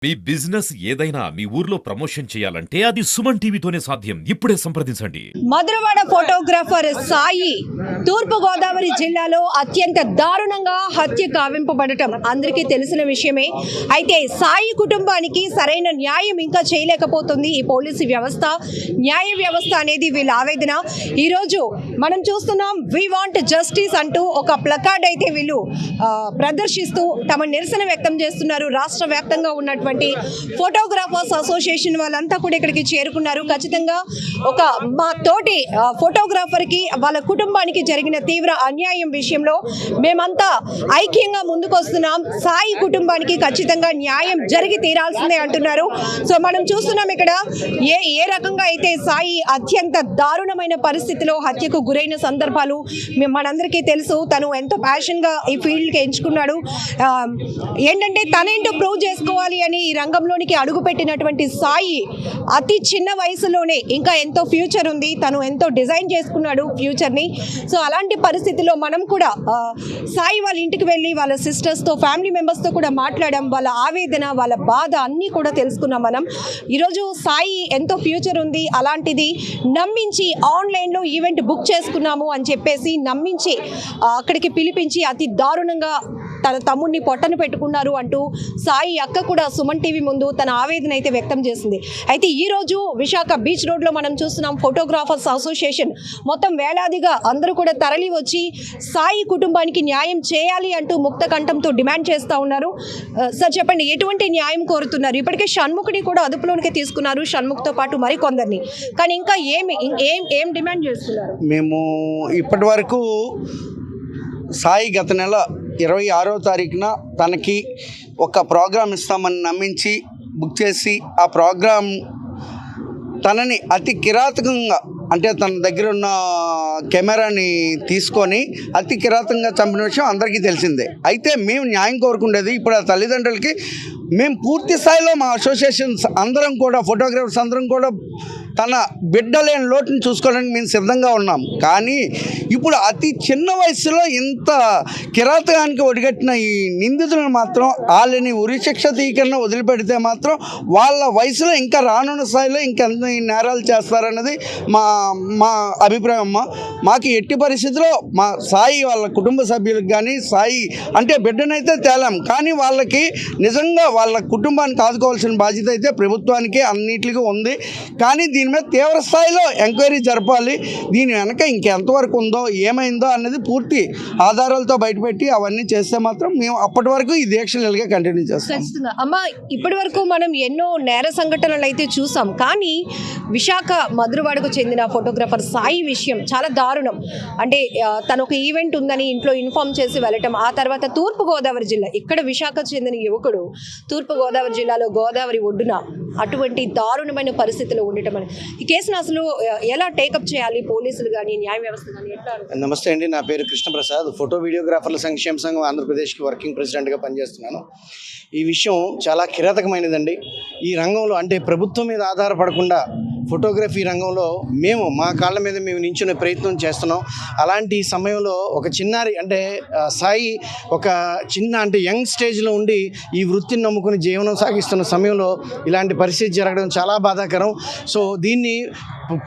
మీ business ఏదైనా మీ ఊర్లో promotion చేయాలంటే అది సుమన్ టీవీతోనే సాధ్యం. ఇప్పుడే సంప్రదించండి. మధురవాడ ఫోటోగ్రాఫర్ సాయి తూర్పు గోదావరి జిల్లాలో అత్యంత దారుణంగా హత్య కావింపబడటం అందరికీ తెలిసిన విషయమే. అయితే సాయి కుటుంబానికి సరైన న్యాయం ఇంకా చేయలేకపోతుంది ఈ పోలీసు వ్యవస్థ. న్యాయ వ్యవస్థ అనేది వీళ్ళ ఆవేదన. ఈరోజు మనం చూస్తున్నాం వి వాంట్ జస్టిస్ అంటూ ఒక ప్లకార్డ్ అయితే వీళ్ళు ప్రదర్శిస్తూ తమ నిరసన వ్యక్తం చేస్తున్నారు. రాష్ట్ర వ్యాప్తంగా ఉన్నటువంటి ఫోటోగ్రాఫర్స్ అసోసియేషన్ వాళ్ళంతా కూడా ఇక్కడికి చేరుకున్నారు. ఖచ్చితంగా ఒక మా తోటి ఫోటోగ్రాఫర్కి వాళ్ళ కుటుంబానికి జరిగిన తీవ్ర అన్యాయం విషయంలో మేమంతా ఐక్యంగా ముందుకు వస్తున్నాం. సాయి కుటుంబానికి ఖచ్చితంగా న్యాయం జరిగి తీరాల్సిందే అంటున్నారు. సో మనం చూస్తున్నాం ఇక్కడ ఏ రకంగా అయితే సాయి అత్యంత దారుణమైన పరిస్థితిలో హత్యకు గురైన సందర్భాలు మనందరికీ తెలుసు. తను ఎంతో ప్యాషన్గా ఈ ఫీల్డ్కి ఎంచుకున్నాడు. ఏంటంటే తనేంటో ప్రూవ్ చేసుకోవాలి అని ఈ రంగంలోనికి అడుగుపెట్టినటువంటి సాయి అతి చిన్న వయసులోనే ఇంకా ఎంతో ఫ్యూచర్ ఉంది. తను ఎంతో డిజైన్ చేసుకున్నాడు ఫ్యూచర్ని. సో అలాంటి పరిస్థితిలో మనం కూడా సాయి వాళ్ళ ఇంటికి వెళ్ళి వాళ్ళ సిస్టర్స్తో ఫ్యామిలీ మెంబర్స్తో కూడా మాట్లాడాం. వాళ్ళ ఆవేదన వాళ్ళ బాధ అన్నీ కూడా తెలుసుకున్నాం మనం. ఈరోజు సాయి ఎంతో ఫ్యూచర్ ఉంది, అలాంటిది నమ్మించి ఆన్లైన్లో ఈవెంట్ బుక్ చేసుకున్నాము అని చెప్పేసి నమ్మించి అక్కడికి పిలిపించి అతి దారుణంగా తన తమ్ముడిని పొట్టను పెట్టుకున్నారు అంటూ సాయి అక్క కూడా సుమన్ టీవీ ముందు తన ఆవేదన అయితే వ్యక్తం చేసింది. అయితే ఈరోజు విశాఖ బీచ్ రోడ్లో మనం చూస్తున్నాం ఫోటోగ్రాఫర్స్ అసోసియేషన్ మొత్తం వేలాదిగా అందరూ కూడా తరలి వచ్చి సాయి కుటుంబానికి న్యాయం చేయాలి అంటూ ముక్త కంఠంతో డిమాండ్ చేస్తూ ఉన్నారు. సార్ చెప్పండి, ఎటువంటి న్యాయం కోరుతున్నారు? ఇప్పటికే షణ్ముఖిని కూడా అదుపులోనికి తీసుకున్నారు, షణ్ముఖ్తో పాటు మరికొందరిని. కానీ ఇంకా ఏం డిమాండ్ చేస్తున్నారు? మేము ఇప్పటి వరకు సాయి గత నెల 26వ తారీఖున తనకి ఒక ప్రోగ్రాం ఇస్తామని నమ్మించి బుక్ చేసి ఆ ప్రోగ్రాం తనని అతి కిరాతకంగా, అంటే తన దగ్గర ఉన్న కెమెరాని తీసుకొని అతి కిరాతకంగా చంపిన విషయం అందరికీ తెలిసిందే. అయితే మేము న్యాయం కోరుకునేది ఇప్పుడు ఆ తల్లిదండ్రులకి మేము పూర్తి స్థాయిలో మా అసోసియేషన్స్ అందరం కూడా ఫోటోగ్రాఫర్స్ అందరం కూడా తన బిడ్డ లేని లోటుని చూసుకోవడానికి మేము సిద్ధంగా ఉన్నాం. కానీ ఇప్పుడు అతి చిన్న వయసులో ఇంత కిరాతకానికి ఒడిగట్టిన ఈ నిందితులను మాత్రం వాళ్ళని ఉరిశిక్ష తీయకుండా వదిలిపెడితే మాత్రం వాళ్ళ వయసులో ఇంకా రానున్న స్థాయిలో ఇంకెంత నేరాలు చేస్తారన్నది మా అభిప్రాయం అమ్మ. మాకు ఎట్టి పరిస్థితిలో మా సాయి వాళ్ళ కుటుంబ సభ్యులకు కానీ సాయి అంటే బిడ్డనైతే తేలాం, కానీ వాళ్ళకి నిజంగా వాళ్ళ కుటుంబానికి ఆదుకోవాల్సిన బాధ్యత అయితే ప్రభుత్వానికి అన్నిటికీ ఉంది. కానీ దీని మీద తీవ్ర స్థాయిలో ఎంక్వైరీ జరపాలి. దీని వెనక ఇంకెంతవరకు ఉందో ఏమైందో అన్నది పూర్తి ఆధారాలతో బయటపెట్టి అవన్నీ చేస్తే మాత్రం మేము అప్పటి వరకు ఈ దీక్షలు ఇలాగే కంటిన్యూ చేస్తాం. అమ్మ, ఇప్పటి వరకు మనం ఎన్నో నేర సంఘటనలు అయితే చూసాం, కానీ విశాఖ మధురవాడకు చెందిన ఫోటోగ్రాఫర్ సాయి విషయం చాలా దారుణం. అంటే తను ఒక ఈవెంట్ ఉందని ఇంట్లో ఇన్ఫార్మ్ చేసి వెళ్ళటం, ఆ తర్వాత తూర్పుగోదావరి జిల్లా, ఇక్కడ విశాఖకు చెందిన యువకుడు తూర్పుగోదావరి జిల్లాలో గోదావరి ఒడ్డున అటువంటి దారుణమైన పరిస్థితిలో ఉండటం అని ఈ కేసును అసలు ఎలా టేకప్ చేయాలి పోలీసులు కానీ న్యాయ వ్యవస్థ కానీ ఎట్లా? నమస్తే అండి, నా పేరు కృష్ణప్రసాద్. ఫోటో వీడియోగ్రాఫర్ల సంక్షేమ సంఘం ఆంధ్రప్రదేశ్కి వర్కింగ్ ప్రెసిడెంట్గా పనిచేస్తున్నాను. ఈ విషయం చాలా కిరాతకమైనదండి. ఈ రంగంలో అంటే ప్రభుత్వం మీద ఆధారపడకుండా ఫోటోగ్రఫీ రంగంలో మేము మా కాళ్ళ మీద మేము నించునే ప్రయత్నం చేస్తున్నాం. అలాంటి సమయంలో ఒక చిన్నారి అంటే సాయి ఒక చిన్న అంటే యంగ్ స్టేజ్లో ఉండి ఈ వృత్తిని నమ్ముకుని జీవనం సాగిస్తున్న సమయంలో ఇలాంటి పరిస్థితి జరగడం చాలా బాధాకరం. సో దీన్ని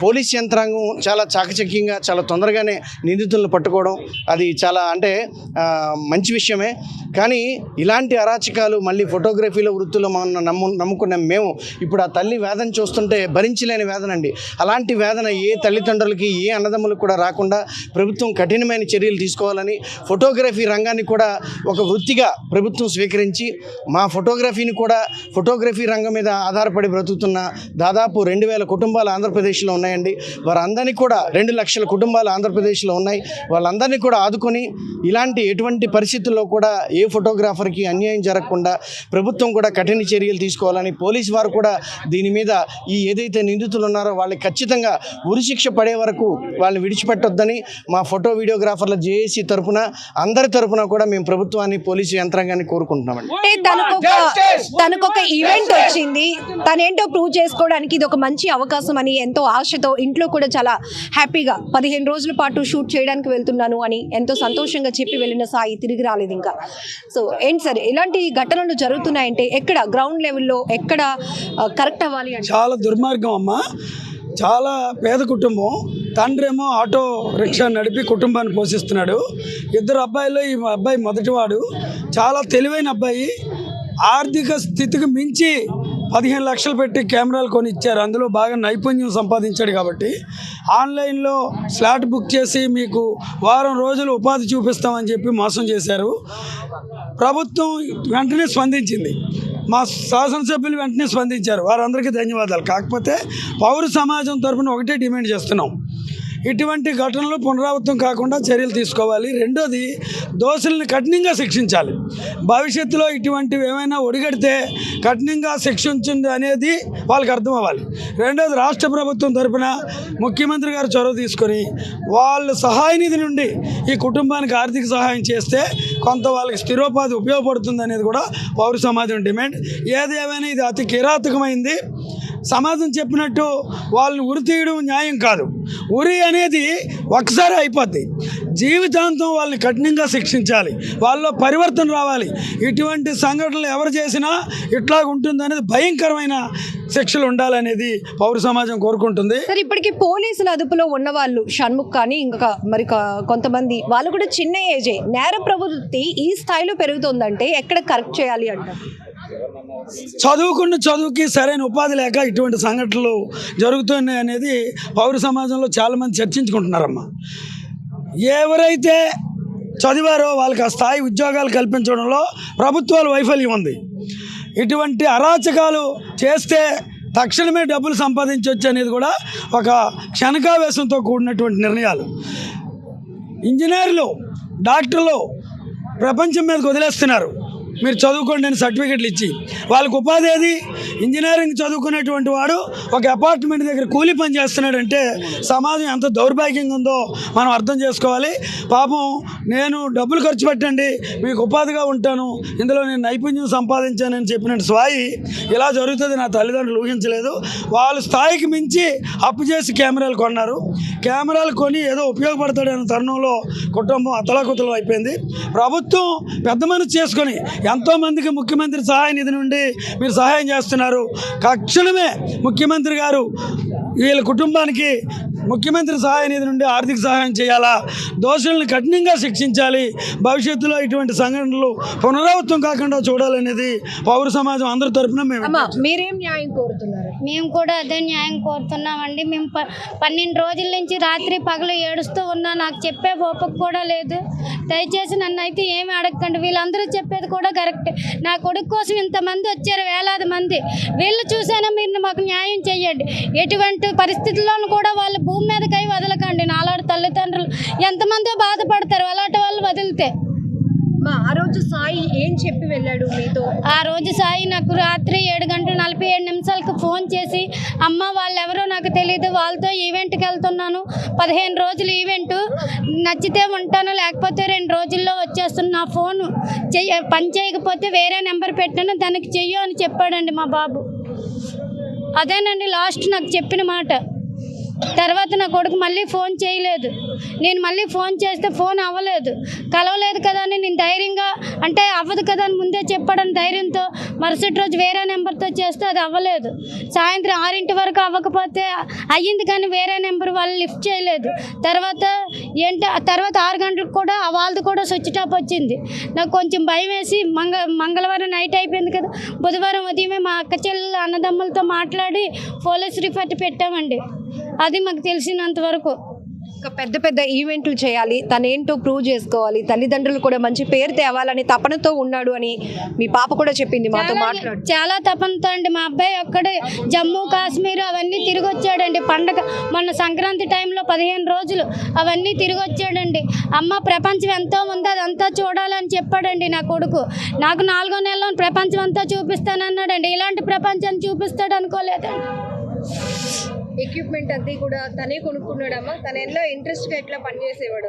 పోలీస్ యంత్రాంగం చాలా చాకచక్యంగా చాలా తొందరగానే నిందితులను పట్టుకోవడం అది చాలా అంటే మంచి విషయమే. కానీ ఇలాంటి అరాచకాలు మళ్ళీ ఫోటోగ్రఫీలో వృత్తిలో మనం నమ్ముకున్నాం మేము. ఇప్పుడు ఆ తల్లి వేదన చూస్తుంటే భరించలేని వేదన అండి. అలాంటి వేదన ఏ తల్లిదండ్రులకి ఏ అన్నదమ్ములకు కూడా రాకుండా ప్రభుత్వం కఠినమైన చర్యలు తీసుకోవాలని, ఫోటోగ్రఫీ రంగాన్ని కూడా ఒక వృత్తిగా ప్రభుత్వం స్వీకరించి మా ఫోటోగ్రఫీని కూడా ఫోటోగ్రఫీ రంగం మీద ఆధారపడి బ్రతుకుతున్న దాదాపు 2000 కుటుంబాలు ఆంధ్రప్రదేశ్లో ఉన్నాయండి. వారందరినీ కూడా 2 లక్షల కుటుంబాలు ఆంధ్రప్రదేశ్లో ఉన్నాయి. వాళ్ళందరినీ కూడా ఆదుకొని ఇలాంటి ఎటువంటి పరిస్థితుల్లో కూడా ఏ ఫోటోగ్రాఫర్కి అన్యాయం జరగకుండా ప్రభుత్వం కూడా కఠిన చర్యలు తీసుకోవాలని, పోలీసు వారు కూడా దీని మీద ఈ ఏదైతే నిందితులు ఉన్నారో వాళ్ళకి ఖచ్చితంగా ఉరిశిక్ష పడే వరకు వాళ్ళని విడిచిపెట్టొద్దని మా ఫోటో వీడియోగ్రాఫర్ల జేఏసీ తరఫున అందరి తరఫున కూడా మేము ప్రభుత్వాన్ని పోలీసు యంత్రాంగాన్ని కోరుకుంటున్నామండి. తనకొక ఈవెంట్ వచ్చింది, తనేంటో ప్రూవ్ చేసుకోవడానికి ఇది ఒక మంచి అవకాశం అని ఎంతో ఆశతో ఇంట్లో కూడా చాలా హ్యాపీగా 15 రోజుల పాటు షూట్ చేయడానికి వెళ్తున్నాను అని ఎంతో సంతోషంగా చెప్పి వెళ్ళిన సాయి తిరిగి రాలేదు ఇంకా. సో ఏంటి సార్ ఇలాంటి ఘటనలు జరుగుతున్నాయంటే ఎక్కడ గ్రౌండ్ లెవెల్లో ఎక్కడ కరెక్ట్ అవ్వాలి అంటే? చాలా దుర్మార్గం అమ్మ. చాలా పేద కుటుంబం. తండ్రి ఏమో ఆటో రిక్షా నడిపి కుటుంబాన్ని పోషిస్తున్నాడు. 2 అబ్బాయిలో ఈ అబ్బాయి మొదటివాడు. చాలా తెలివైన అబ్బాయి. ఆర్థిక స్థితికి మించి 15 లక్షలు పెట్టి కెమెరాలు కొని ఇచ్చారు. అందులో బాగా నైపుణ్యం సంపాదించాడు కాబట్టి ఆన్లైన్లో స్లాట్ బుక్ చేసి మీకు వారం రోజులు ఉపాధి చూపిస్తామని చెప్పి మోసం చేశారు. ప్రభుత్వం వెంటనే స్పందించింది. మా శాసనసభ్యులు వెంటనే స్పందించారు. వారందరికీ ధన్యవాదాలు. కాకపోతే పౌర సమాజం తరఫున ఒకటే డిమాండ్ చేస్తున్నాం, ఇటువంటి ఘటనలు పునరావృతం కాకుండా చర్యలు తీసుకోవాలి. రెండోది, దోషుల్ని కఠినంగా శిక్షించాలి. భవిష్యత్తులో ఇటువంటివి ఏమైనా ఒడిగడితే కఠినంగా శిక్షించింది అనేది వాళ్ళకి అర్థం అవ్వాలి. రెండోది, రాష్ట్ర ప్రభుత్వం తరఫున ముఖ్యమంత్రి గారు చొరవ తీసుకొని వాళ్ళ సహాయ నిధి నుండి ఈ కుటుంబానికి ఆర్థిక సహాయం చేస్తే కొంత వాళ్ళకి స్థిరోపాధి ఉపయోగపడుతుంది అనేది కూడా పౌర సమాజం డిమాండ్. ఏది ఏమైనా ఇది అతి కిరాతకమైంది. సమాజం చెప్పినట్టు వాళ్ళని ఉరి తీయడం న్యాయం కాదు. ఉరి అనేది ఒకసారి అయిపోద్ది. జీవితాంతం వాళ్ళని కఠినంగా శిక్షించాలి. వాళ్ళలో పరివర్తన రావాలి. ఇటువంటి సంఘటనలు ఎవరు చేసినా ఇట్లాగ ఉంటుంది అనేది భయంకరమైన శిక్షలు ఉండాలనేది పౌర సమాజం కోరుకుంటుంది. సార్ ఇప్పటికీ పోలీసుల అదుపులో ఉన్న వాళ్ళు షణ్ముఖ్ కానీ ఇంకా మరి కొంతమంది వాళ్ళు కూడా చిన్న ఏజే. నేర ప్రవృత్తి ఈ స్థాయిలో పెరుగుతుందంటే ఎక్కడ కరెక్ట్ చేయాలి అంటారు? చదువుకున్న చదువుకి సరైన ఉపాధి లేక ఇటువంటి సంఘటనలు జరుగుతున్నాయి అనేది పౌర సమాజంలో చాలామంది చర్చించుకుంటున్నారమ్మా. ఎవరైతే చదివారో వాళ్ళకి ఆ స్థాయి ఉద్యోగాలు కల్పించడంలో ప్రభుత్వాల వైఫల్యం ఉంది. ఇటువంటి అరాచకాలు చేస్తే తక్షణమే డబ్బులు సంపాదించవచ్చు అనేది కూడా ఒక క్షణికావేశంతో కూడినటువంటి నిర్ణయాలు. ఇంజనీర్లు, డాక్టర్లు ప్రపంచం మీదకి వదిలేస్తున్నారు. మీరు చదువుకోండి అని సర్టిఫికెట్లు ఇచ్చి వాళ్ళకు ఉపాధి ఏది? ఇంజనీరింగ్ చదువుకునేటువంటి వాడు ఒక అపార్ట్మెంట్ దగ్గర కూలీ పని చేస్తున్నాడంటే సమాజం ఎంత దౌర్భాగ్యంగా ఉందో మనం అర్థం చేసుకోవాలి. పాపం నేను డబ్బులు ఖర్చు పెట్టండి మీకు ఉపాధిగా ఉంటాను, ఇందులో నేను నైపుణ్యం సంపాదించానని చెప్పినట్టు స్వాయి ఇలా జరుగుతుంది నా తల్లిదండ్రులు ఊహించలేదు. వాళ్ళ స్థాయికి మించి అప్పు చేసి కెమెరాలు కొన్నారు. కెమెరాలు కొని ఏదో ఉపయోగపడతాడనే తరుణంలో కుటుంబం అతలాకుతలం అయిపోయింది. ప్రభుత్వం పెద్ద మనసు చేసుకొని ఎంతోమందికి ముఖ్యమంత్రి సహాయ నిధి నుండి మీరు సహాయం చేస్తున్నారు. తక్షణమే ముఖ్యమంత్రి గారు వీళ్ళ కుటుంబానికి ముఖ్యమంత్రి సహాయ నిధి నుండి ఆర్థిక సహాయం చేయాలా, దోషులను కఠినంగా శిక్షించాలి. భవిష్యత్తులో ఇటువంటి సంఘటనలు పునరావృతం కాకుండా చూడాలనేది పౌర సమాజం అందరి తరఫున మీరేం న్యాయం కోరుతున్నారు? మేము కూడా అదే న్యాయం కోరుతున్నామండి. మేము 12 రోజుల నుంచి రాత్రి పగలు ఏడుస్తూ ఉన్నా. నాకు చెప్పే ఓపిక కూడా లేదు. దయచేసి నన్ను అయితే ఏమి అడగకండి. వీళ్ళందరూ చెప్పేది కూడా కరెక్ట్. నా కొడుకు కోసం ఇంతమంది వచ్చారు, వేలాది మంది. వీళ్ళు చూసైనా మీరు మాకు న్యాయం చేయండి. ఎటువంటి పరిస్థితుల్లోనూ కూడా వాళ్ళు భూమి మీద కై వదలకండి. నాలాంటి తల్లిదండ్రులు ఎంతమందో బాధపడతారు అలాంటి వాళ్ళు వదిలితే. ఆ రోజు సాయి ఏం చెప్పి వెళ్ళాడు మీతో? ఆ రోజు సాయి నాకు రాత్రి 7:47 ఫోన్ చేసి, అమ్మ వాళ్ళెవరో నాకు తెలియదు, వాళ్ళతో ఈవెంట్కి వెళ్తున్నాను, 15 రోజులు ఈవెంట్, నచ్చితే ఉంటాను లేకపోతే 2 రోజుల్లో వచ్చేస్తున్నా, నా ఫోను పని చేయకపోతే వేరే నెంబర్ పెట్టాను దానికి చెయ్యు అని చెప్పాడండి మా బాబు. అదేనండి లాస్ట్ నాకు చెప్పిన మాట. తర్వాత నా కొడుకు మళ్ళీ ఫోన్ చేయలేదు. నేను మళ్ళీ ఫోన్ చేస్తే ఫోన్ అవ్వలేదు. కలవలేదు కదా అని నేను ధైర్యంగా, అంటే అవ్వదు కదా అని ముందే చెప్పాడని ధైర్యంతో మరుసటి రోజు వేరే నెంబర్తో చేస్తే అది అవ్వలేదు. సాయంత్రం 6 వరకు అవ్వకపోతే అయ్యింది కానీ వేరే నెంబర్ వాళ్ళు లిఫ్ట్ చేయలేదు. తర్వాత 6 గంటలకు కూడా వాళ్ళది కూడా స్విచ్ ఆఫ్ వచ్చింది. నాకు కొంచెం భయం వేసి మంగళవారం నైట్ అయిపోయింది కదా, బుధవారం ఉదయమే మా అక్క చెల్లెలు అన్నదమ్ములతో మాట్లాడి పోలీస్ రిపోర్ట్ పెట్టామండి. అది మాకు తెలిసినంత వరకు. పెద్ద పెద్ద ఈవెంట్లు చేయాలి, తనేంటో ప్రూవ్ చేసుకోవాలి, తల్లిదండ్రులు కూడా మంచి పేరు తేవాలని తపనతో ఉన్నాడు అని మీ పాప కూడా చెప్పింది మాతో మాట్లాడు. చాలా తపనతో అండి. మా అబ్బాయి ఒక్కడే జమ్మూ కాశ్మీర్ అవన్నీ తిరిగి వచ్చాడండి. పండగ మొన్న సంక్రాంతి టైంలో 15 రోజులు అవన్నీ తిరిగి వచ్చాడండి. అమ్మ ప్రపంచం ఎంతో ఉంది అదంతా చూడాలని చెప్పాడండి నా కొడుకు. నాకు 4వ నెలలో ప్రపంచం అంతా చూపిస్తానన్నాడండి. ఇలాంటి ప్రపంచాన్ని చూపిస్తాడు అనుకోలేదండి. ఎక్విప్మెంట్ అది కూడా తనే కొనుక్కున్నాడమ్మా. తన ఎలా ఇంట్రెస్ట్ గా ఎట్లా పనిచేసేవాడు?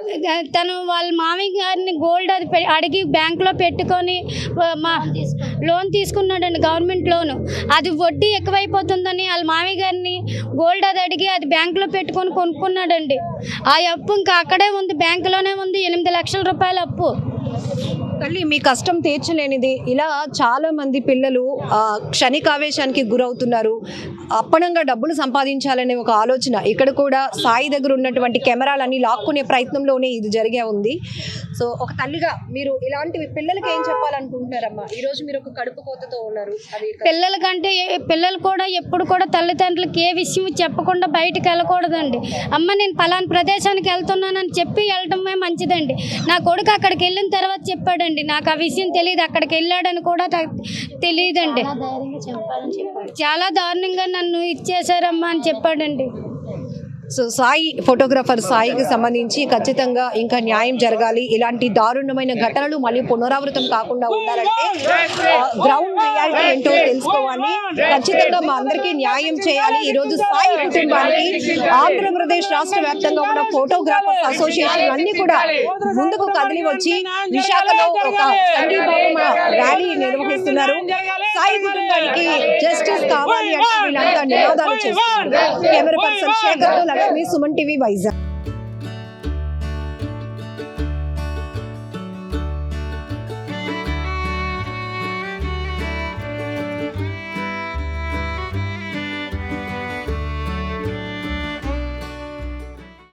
తను వాళ్ళ మామయ్య గారిని గోల్డ్ అది అడిగి బ్యాంకులో పెట్టుకొని మా లోన్ తీసుకున్నాడండి, గవర్నమెంట్ లోను. అది వడ్డీ ఎక్కువైపోతుందని వాళ్ళ మామయ్య గారిని గోల్డ్ అది అడిగి అది బ్యాంకులో పెట్టుకొని కొనుక్కున్నాడండి. ఆ అప్పు ఇంకా అక్కడే ఉంది, బ్యాంకులోనే ఉంది, 8 లక్షల రూపాయల అప్పు. తల్లి, మీ కష్టం తీర్చలేనిది ఇలా చాలా మంది పిల్లలు క్షణికావేశానికి గురవుతున్నారు. అప్పనంగా డబ్బులు సంపాదించాలనే ఒక ఆలోచన. ఇక్కడ కూడా సాయి దగ్గర ఉన్నటువంటి కెమెరాలన్నీ లాక్కునే ప్రయత్నంలోనే ఇది జరిగే ఉంది. సో ఒక తల్లిగా మీరు ఇలాంటివి పిల్లలకి ఏం చెప్పాలనుకుంటున్నారమ్మా? ఈరోజు మీరు ఒక కడుపు కోతతో ఉన్నారు. అది పిల్లలకంటే పిల్లలు కూడా ఎప్పుడు కూడా తల్లిదండ్రులకి ఏ విషయం చెప్పకుండా బయటకు వెళ్ళకూడదండి. అమ్మ నేను పలానా ప్రదేశానికి వెళ్తున్నానని చెప్పి వెళ్ళటమే మంచిదండి. నా కొడుకు అక్కడికి వెళ్ళిన తర్వాత చెప్పాడండి, నాకు ఆ విషయం తెలియదు, అక్కడికి వెళ్ళాడని కూడా తెలియదండి. చాలా దారుణంగా నన్ను ఇచ్చేసారమ్మా అని చెప్పాడండి. సో సాయి ఫోటోగ్రాఫర్ సాయికి సంబంధించి ఖచ్చితంగా ఇంకా న్యాయం జరగాలి. ఇలాంటి దారుణమైన ఘటనలు మళ్ళీ పునరావృతం కాకుండా ఉండాలంటే గ్రౌండ్ రియాలిటీ ఏంటో తెలుసుకోవాలి. ఖచ్చితంగా మా అందరికీ న్యాయం చేయాలి. ఈరోజు సాయి కుటుంబానికి ఆంధ్రప్రదేశ్ రాష్ట్ర వ్యాప్తంగా ఉన్న ఫోటోగ్రాఫర్స్ అసోసియేషన్ అన్ని కూడా ముందుకు కదిలి వచ్చి విశాఖలో ఒక సంఘీభావం ర్యాలీ నిర్వహిస్తున్నారు. సాయి కుటుంబానికి జస్టిస్ కావాలి అంటే వీళ్ళంతా నినాదాలు చేస్తున్నారు. Camera person Shekhar, Lakshmi, Suman TV, Vizag.